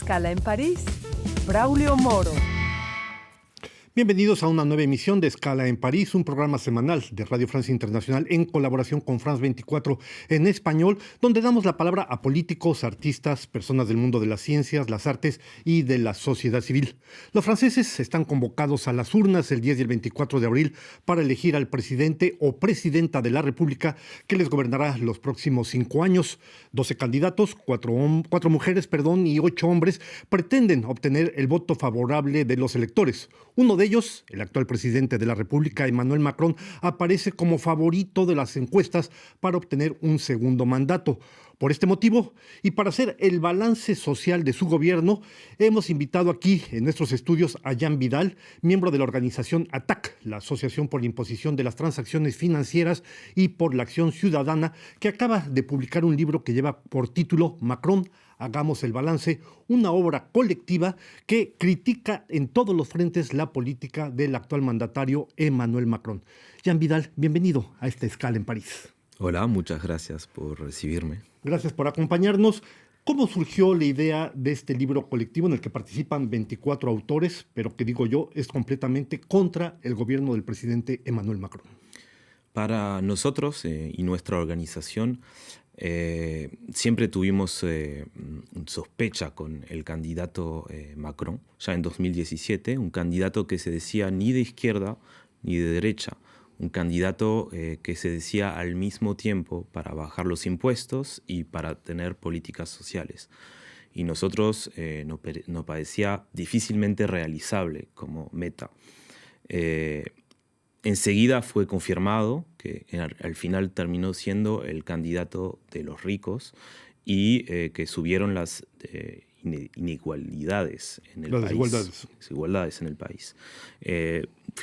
Escala en París, Braulio Moro. Bienvenidos a una nueva emisión de Escala en París, un programa semanal de Radio Francia Internacional en colaboración con France 24 en español, donde damos la palabra a políticos, artistas, personas del mundo de las ciencias, las artes y de la sociedad civil. Los franceses están convocados a las urnas el 10 y el 24 de abril para elegir al presidente o presidenta de la República que les gobernará los próximos 5 años. 12 candidatos, 4 mujeres, y 8 hombres pretenden obtener el voto favorable de los electores. Uno de ellos, el actual presidente de la República, Emmanuel Macron, aparece como favorito de las encuestas para obtener un segundo mandato. Por este motivo, y para hacer el balance social de su gobierno, hemos invitado aquí en nuestros estudios a Jean Vidal, miembro de la organización ATTAC, la Asociación por la Imposición de las Transacciones Financieras y por la Acción Ciudadana, que acaba de publicar un libro que lleva por título Macron, hagamos el balance, una obra colectiva que critica en todos los frentes la política del actual mandatario Emmanuel Macron. Jean Vidal, bienvenido a esta Escala en París. Hola, muchas gracias por recibirme. Gracias por acompañarnos. ¿Cómo surgió la idea de este libro colectivo en el que participan 24 autores, pero que digo yo es completamente contra el gobierno del presidente Emmanuel Macron? Para nosotros y nuestra organización siempre tuvimos sospecha con el candidato Macron, ya en 2017, un candidato que se decía ni de izquierda ni de derecha, un candidato que se decía al mismo tiempo para bajar los impuestos y para tener políticas sociales. Y nosotros nos parecía difícilmente realizable como meta. Enseguida fue confirmado que al final terminó siendo el candidato de los ricos y que subieron las inigualdades en el país. Desigualdades en el país.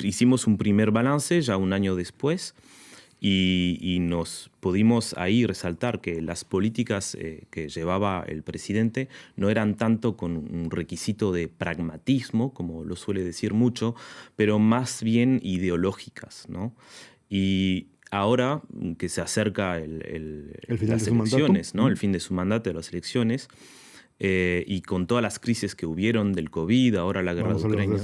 Hicimos un primer balance ya un año después y nos pudimos ahí resaltar que las políticas que llevaba el presidente no eran tanto con un requisito de pragmatismo, como lo suele decir mucho, pero más bien ideológicas, ¿no? Y ahora que se acerca las elecciones, ¿no? El fin de su mandato, de las elecciones, y con todas las crisis que hubieron del COVID, ahora la guerra de Ucrania,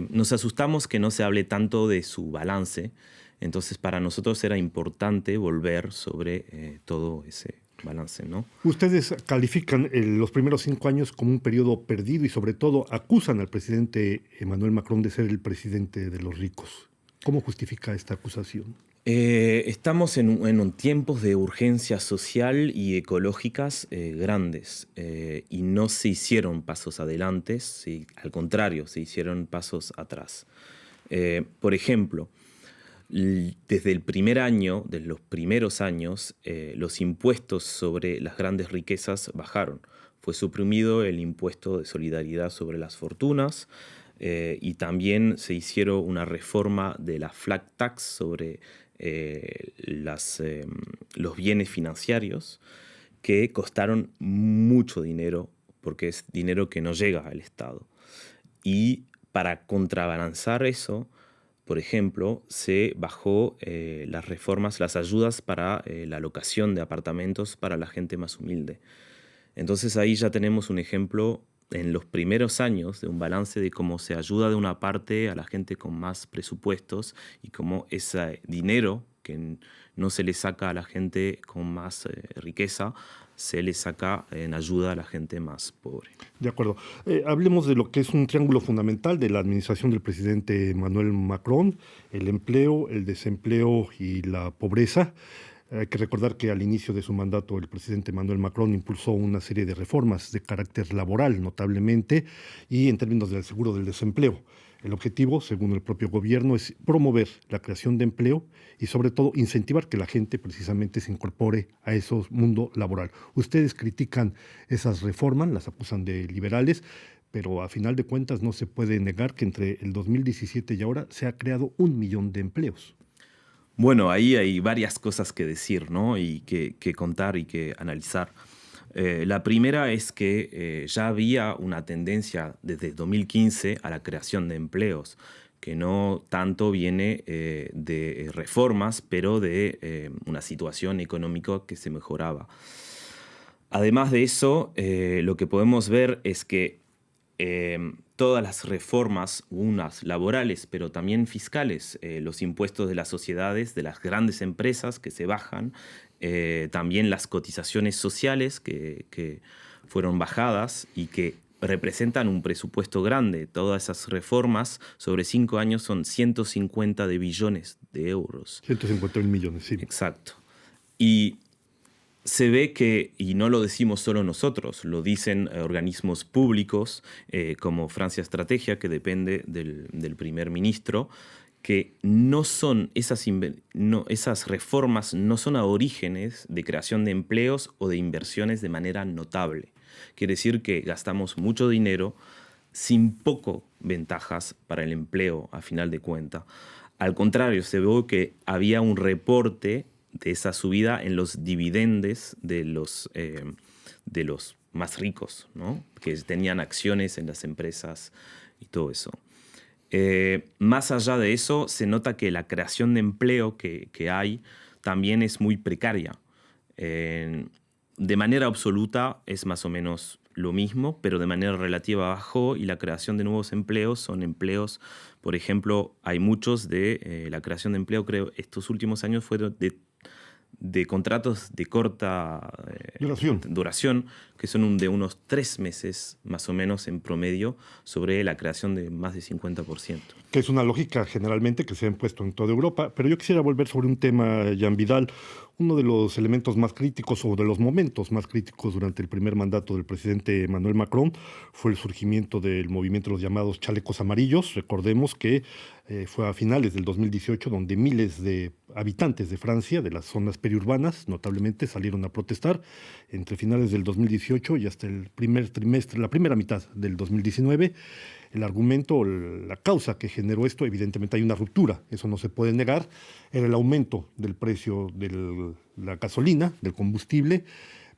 nos asustamos que no se hable tanto de su balance. Entonces, para nosotros era importante volver sobre todo ese balance, ¿no? Ustedes califican los primeros 5 años como un periodo perdido y sobre todo acusan al presidente Emmanuel Macron de ser el presidente de los ricos. ¿Cómo justifica esta acusación? Estamos en tiempos de urgencia social y ecológicas grandes y no se hicieron pasos adelante, al contrario, se hicieron pasos atrás. Por ejemplo, desde el primer año, desde los primeros años, los impuestos sobre las grandes riquezas bajaron. Fue suprimido el impuesto de solidaridad sobre las fortunas y también se hicieron una reforma de la flat tax sobre los bienes financieros que costaron mucho dinero porque es dinero que no llega al Estado. Y para contrabalanzar eso, por ejemplo, se bajó las ayudas para la locación de apartamentos para la gente más humilde. Entonces ahí ya tenemos un ejemplo en los primeros años de un balance de cómo se ayuda de una parte a la gente con más presupuestos y cómo ese dinero que no se le saca a la gente con más riqueza, se le saca en ayuda a la gente más pobre. De acuerdo. Hablemos de lo que es un triángulo fundamental de la administración del presidente Emmanuel Macron: el empleo, el desempleo y la pobreza. Hay que recordar que al inicio de su mandato el presidente Emmanuel Macron impulsó una serie de reformas de carácter laboral, notablemente, y en términos del seguro del desempleo. El objetivo, según el propio gobierno, es promover la creación de empleo y, sobre todo, incentivar que la gente precisamente se incorpore a ese mundo laboral. Ustedes critican esas reformas, las acusan de liberales, pero a final de cuentas no se puede negar que entre el 2017 y ahora se ha creado 1 millón de empleos. Bueno, ahí hay varias cosas que decir, ¿no? Y que contar y que analizar. La primera es que ya había una tendencia desde 2015 a la creación de empleos, que no tanto viene de reformas, pero de una situación económica que se mejoraba. Además de eso, lo que podemos ver es que todas las reformas, unas laborales, pero también fiscales, los impuestos de las sociedades, de las grandes empresas que se bajan, también las cotizaciones sociales que fueron bajadas y que representan un presupuesto grande. Todas esas reformas sobre 5 años son 150 de billones de euros. 150.000 millones, sí. Exacto. Y se ve que, y no lo decimos solo nosotros, lo dicen organismos públicos como Francia Estrategia, que depende del primer ministro, que no son esas reformas no son a orígenes de creación de empleos o de inversiones de manera notable. Quiere decir que gastamos mucho dinero sin poco ventajas para el empleo a final de cuentas. Al contrario, se ve que había un reporte de esa subida en los dividendos de los más ricos, ¿no? Que tenían acciones en las empresas y todo eso. Más allá de eso, se nota que la creación de empleo que hay también es muy precaria. De manera absoluta es más o menos lo mismo, pero de manera relativa bajó, y la creación de nuevos empleos son empleos, por ejemplo, hay muchos de la creación de empleo, creo, estos últimos años fueron de contratos de corta duración, que son de unos 3 meses más o menos en promedio, sobre la creación de más de 50%. Que es una lógica generalmente que se ha impuesto en toda Europa. Pero yo quisiera volver sobre un tema, Jean Vidal. Uno de los elementos más críticos o de los momentos más críticos durante el primer mandato del presidente Emmanuel Macron fue el surgimiento del movimiento de los llamados chalecos amarillos. Recordemos que fue a finales del 2018 donde miles de habitantes de Francia, de las zonas periurbanas, notablemente, salieron a protestar entre finales del 2018 y hasta el primer trimestre, la primera mitad del 2019. El argumento, la causa que generó esto, evidentemente hay una ruptura, eso no se puede negar, era el aumento del precio de la gasolina, del combustible,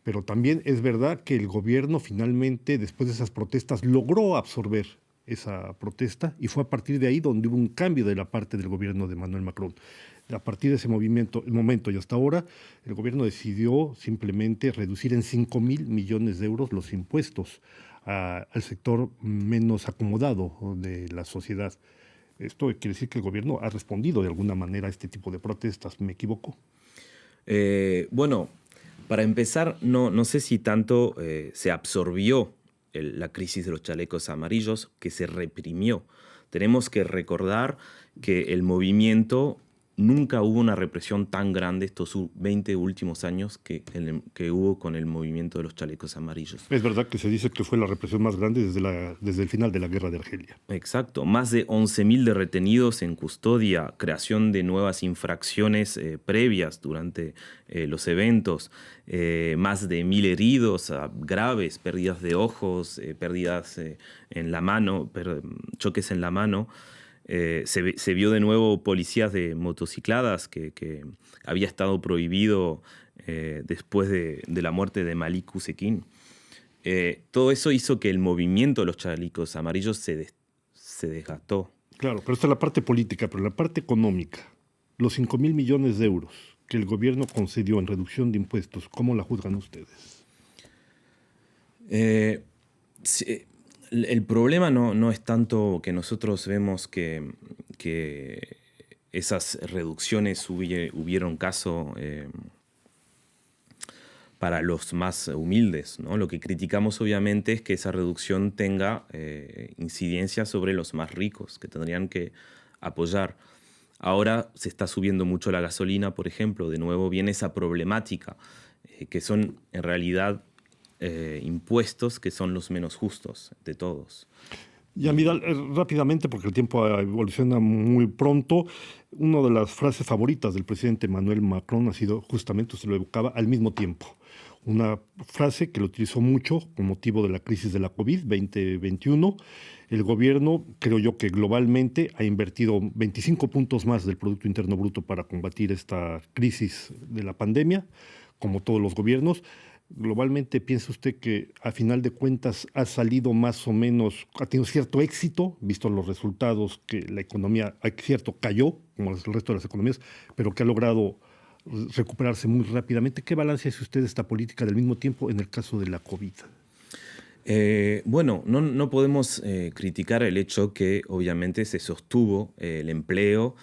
pero también es verdad que el gobierno finalmente, después de esas protestas, logró absorber esa protesta, y fue a partir de ahí donde hubo un cambio de la parte del gobierno de Emmanuel Macron. A partir de ese momento y hasta ahora, el gobierno decidió simplemente reducir en 5.000 millones de euros los impuestos al sector menos acomodado de la sociedad. Esto quiere decir que el gobierno ha respondido de alguna manera a este tipo de protestas. ¿Me equivoco? Bueno, para empezar, no sé si tanto se absorbió la crisis de los chalecos amarillos, que se reprimió. Tenemos que recordar que el movimiento, nunca hubo una represión tan grande estos 20 últimos años que hubo con el movimiento de los chalecos amarillos. Es verdad que se dice que fue la represión más grande desde el final de la guerra de Argelia. Exacto. Más de 11.000 de retenidos en custodia, creación de nuevas infracciones previas durante los eventos, más de 1.000 heridos graves, pérdidas de ojos, pérdidas en la mano, choques en la mano. Se vio de nuevo policías de motocicladas que había estado prohibido después de la muerte de Malik Oussekine. Todo eso hizo que el movimiento de los chalecos amarillos se desgastó. Claro, pero esta es la parte política, pero la parte económica, los 5.000 millones de euros que el gobierno concedió en reducción de impuestos, ¿cómo la juzgan ustedes? Sí. El problema no es tanto que nosotros vemos que esas reducciones hubieron caso para los más humildes, ¿no? Lo que criticamos obviamente es que esa reducción tenga incidencia sobre los más ricos, que tendrían que apoyar. Ahora se está subiendo mucho la gasolina, por ejemplo. De nuevo viene esa problemática, que son en realidad impuestos que son los menos justos de todos. Jean Vidal, rápidamente, porque el tiempo evoluciona muy pronto, una de las frases favoritas del presidente Emmanuel Macron ha sido, justamente, usted lo evocaba, al mismo tiempo. Una frase que lo utilizó mucho con motivo de la crisis de la COVID-2021. El gobierno, creo yo que globalmente, ha invertido 25 puntos más del Producto Interno Bruto para combatir esta crisis de la pandemia, como todos los gobiernos. Globalmente, ¿piensa usted que a final de cuentas ha salido más o menos, ha tenido cierto éxito, visto los resultados, que la economía, cierto, cayó, como el resto de las economías, pero que ha logrado recuperarse muy rápidamente. ¿Qué balance hace usted de esta política del mismo tiempo en el caso de la COVID? Bueno, no podemos criticar el hecho que obviamente se sostuvo el empleo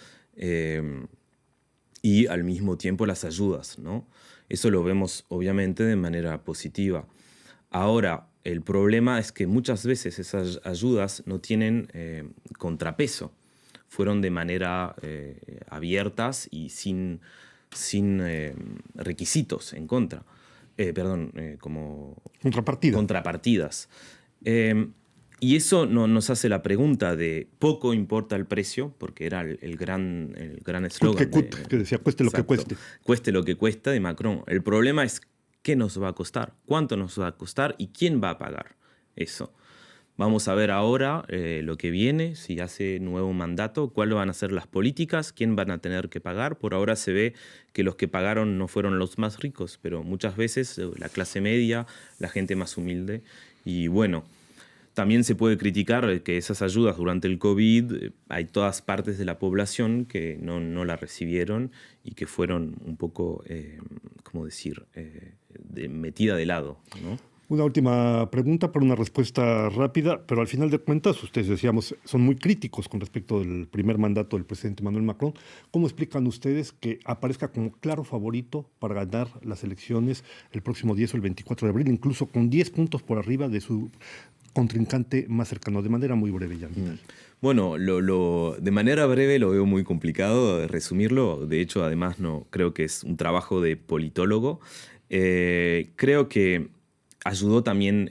y al mismo tiempo las ayudas, ¿no? Eso lo vemos obviamente de manera positiva. Ahora, el problema es que muchas veces esas ayudas no tienen contrapeso. Fueron de manera abiertas y sin requisitos en contra. Como contrapartidas. Y eso nos hace la pregunta de poco importa el precio, porque era el gran eslogan. Que decía cueste lo que cueste. Cueste lo que cuesta de Macron. El problema es qué nos va a costar, cuánto nos va a costar y quién va a pagar eso. Vamos a ver ahora lo que viene, si hace nuevo mandato, cuáles van a ser las políticas, quién van a tener que pagar. Por ahora se ve que los que pagaron no fueron los más ricos, pero muchas veces la clase media, la gente más humilde. Y bueno, también se puede criticar que esas ayudas durante el COVID, hay todas partes de la población que no la recibieron y que fueron un poco, metida de lado, ¿no? Una última pregunta para una respuesta rápida, pero al final de cuentas, ustedes decíamos, son muy críticos con respecto del primer mandato del presidente Emmanuel Macron. ¿Cómo explican ustedes que aparezca como claro favorito para ganar las elecciones el próximo 10 o el 24 de abril, incluso con 10 puntos por arriba de su contrincante más cercano? De manera muy breve, Jean Vidal. Bueno, de manera breve lo veo muy complicado de resumirlo. De hecho, además, no creo que es un trabajo de politólogo. Creo que ayudó también,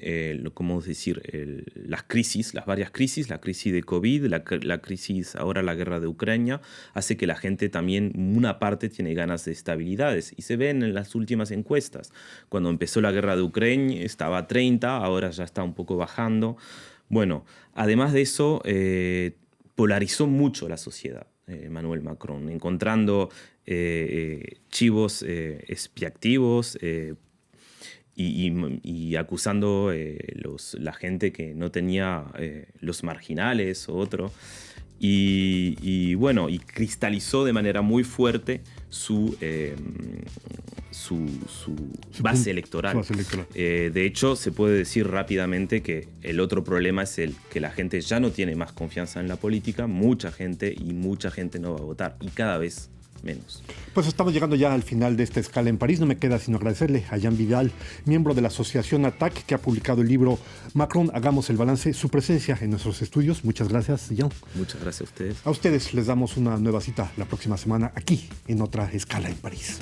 las crisis, las varias crisis, la crisis de COVID, la crisis ahora, la guerra de Ucrania, hace que la gente también, una parte, tiene ganas de estabilidades. Y se ven en las últimas encuestas. Cuando empezó la guerra de Ucrania estaba a 30, ahora ya está un poco bajando. Bueno, además de eso, polarizó mucho la sociedad, Emmanuel Macron, encontrando chivos expiativos, y acusando la gente que no tenía los marginales o otro. Y cristalizó de manera muy fuerte su base electoral. De hecho, se puede decir rápidamente que el otro problema es que la gente ya no tiene más confianza en la política, mucha gente no va a votar, y cada vez menos. Pues estamos llegando ya al final de esta escala en París. No me queda sino agradecerle a Jean Vidal, miembro de la asociación ATTAC, que ha publicado el libro Macron, hagamos el balance, su presencia en nuestros estudios. Muchas gracias, Jean. Muchas gracias a ustedes. A ustedes les damos una nueva cita la próxima semana aquí en otra escala en París.